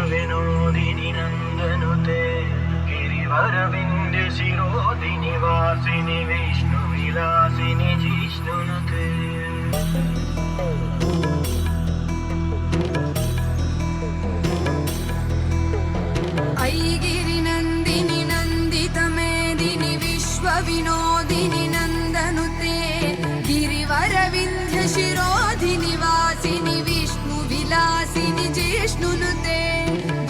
विश्वविनोदिनि नन्दनुते गिरिवरविन्द्य शिरोदिनि वासिनि विष्णुविलासिनि जिष्णुनुते ऐगिरिनन्दिनि नन्दितमेदिनि विश्वविनोदिनि नन्दनुते गिरिवरविन्ध्यशिरोधिनि वासिनि विष्णुविलासिनि जिष्णुनुते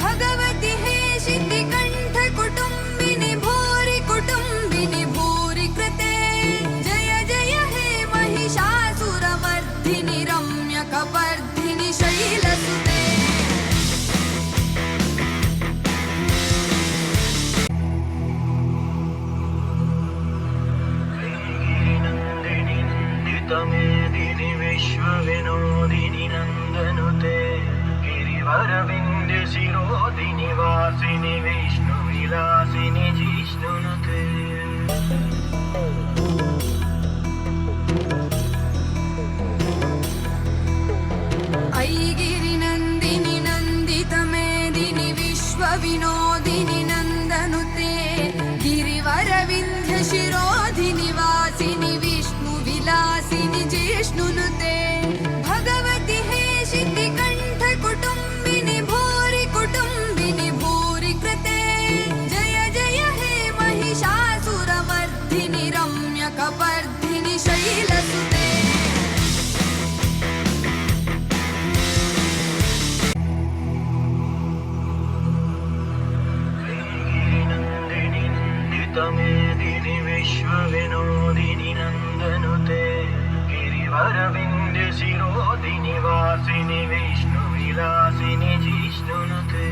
भगवति हेशिति कण्ठकुटुम्बिनि भूरि कुटुम्बिनि भूरि कृते जय जय हे महिषासुरमर्दिनि रम्यकपर्दिनि शैलसुते मेदिनि विश्वविनोदिनि नन्दनुते गिरिवरविन्द्य शिरोदिनि वासिनि विष्णुविलासिनि जिष्णुनुते ऐगिरिनन्दिनि नन्दितमेदिनि विश्वविनोदिनि नन्दनुते गिरिवरविन्ध्यशिरोधिनि वासिनि विष्णुविलासिनि जिष्णुनुते भगवति हेशिति कण्ठकुटुम्बिनि भूरि कुटुम्बिनि भूरि कृते जय जय हे महिषासुरमर्दिनि रम्यकपर्दिनि शैलसुते मेदिनि विश्वविनोदिनि नन्दनुते गिरिवरविन्द्य शिरोदिनि वासिनि विष्णुविलासिनि जिष्णुनुते